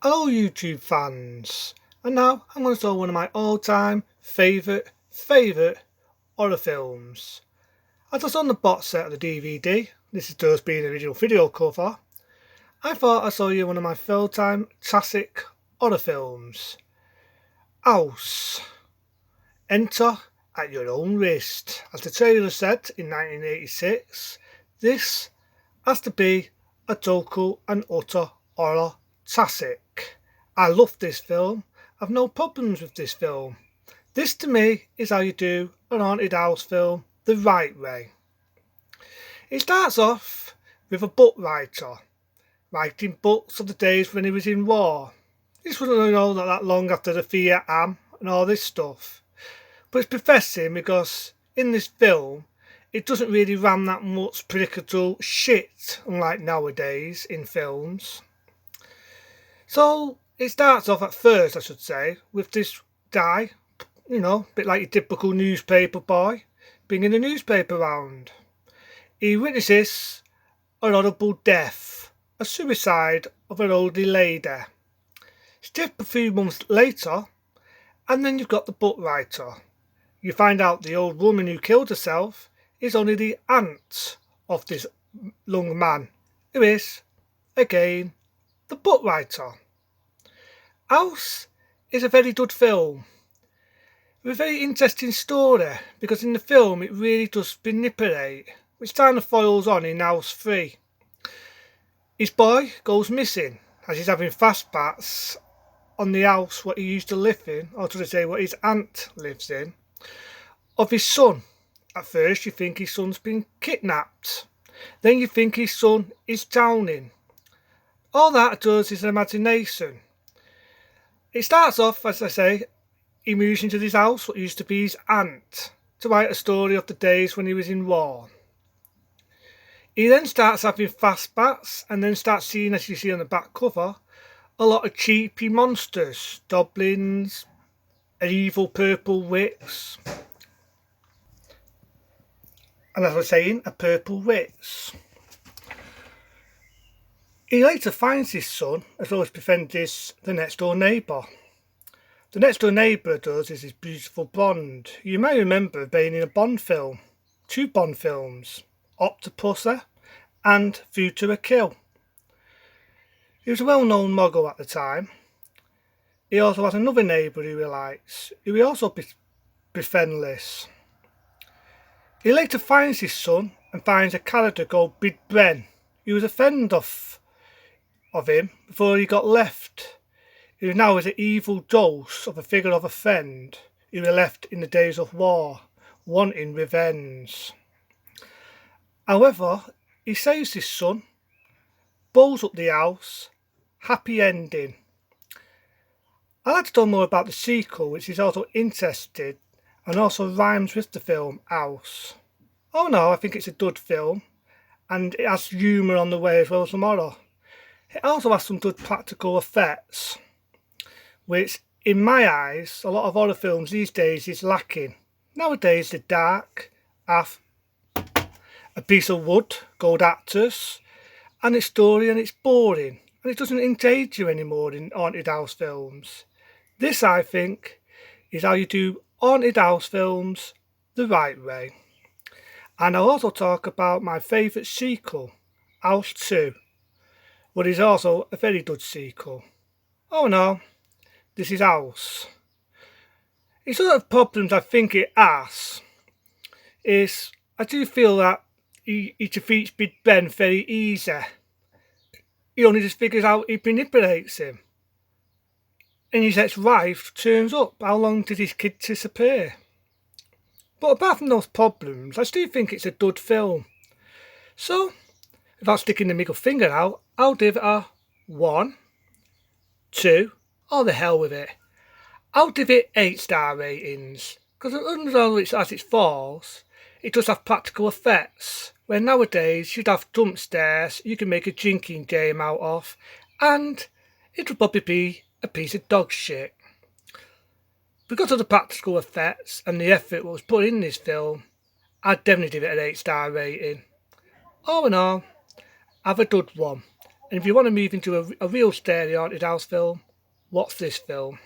Hello YouTube fans, and now I'm going to show one of my all-time favourite horror films. As I was on the box set of the DVD, this is just being the original video cover, I thought I'd show you one of my full-time classic horror films. House. Enter at your own risk. As the trailer said in 1986, this has to be a total and utter horror classic. I love this film. I've no problems with this film. This to me is how you do an haunted house film the right way. It starts off with a book writer writing books of the days when he was in war. This wasn't that long after the Vietnam and all this stuff. But it's professing because in this film it doesn't really ram that much political shit, unlike nowadays in films. So it starts off at first, I should say, with this guy, a bit like your typical newspaper boy, bringing the newspaper round. He witnesses a horrible death, a suicide of an elderly lady. Skip a few months later, and then you've got the book writer. You find out the old woman who killed herself is only the aunt of this young man, who is, again, the book writer. House is a very good film, with a very interesting story, because in the film it really does manipulate, which kind of follows on in House 3. His boy goes missing as he's having flashbacks on the house what he used to live in, or should I say what his aunt lives in, of his son. At first you think his son's been kidnapped, then you think his son is drowning. All that does is imagination. It starts off, as I say, he moves into this house, what used to be his aunt, to write a story of the days when he was in war. He then starts having flashbacks and then starts seeing, as you see on the back cover, a lot of cheapy monsters, goblins, an evil purple witch, and as I was saying, a purple witch. He later finds his son, as well as befriends the next door neighbour. The next door neighbour does is his beautiful blonde. You may remember being in a Bond film, 2 Bond films, Octopussy and Food to a Kill. He was a well-known mogul at the time. He also has another neighbour who he likes, who he also befriends. He later finds his son and finds a character called Big Ben, who was a friend of him before he got left, who now is an evil ghost of a figure of a friend who he left in the days of war, wanting revenge. However, he saves his son, blows up the house, happy ending. I'd like to know more about the sequel, which is also interesting and also rhymes with the film House. Oh no, I think it's a good film, and it has humour on the way as well as some horror. It also has some good practical effects, which in my eyes a lot of horror films these days is lacking. Nowadays they're dark, have a piece of wood, gold actors, and it's story and it's boring, and it doesn't engage you anymore in haunted house films. This, I think, is how you do haunted house films the right way. And I'll also talk about my favourite sequel, House 2, but is also a very good sequel. Oh no, this is House. The sort of problems I think it has is I do feel that he defeats Big Ben very easy. He only just figures out he manipulates him. And his ex-wife turns up. How long did his kid disappear? But apart from those problems, I still think it's a good film. So, without sticking the middle finger out, I'll give it a 1, 2, or the hell with it. I'll give it 8-star ratings, because although it has its faults, it does have practical effects, where nowadays you'd have jump scares you can make a drinking game out of, and it would probably be a piece of dog shit. Because of the practical effects and the effort that was put in this film, I'd definitely give it an 8-star rating. All in all, have a good one. And if you want to move into a real scary haunted house film, watch this film.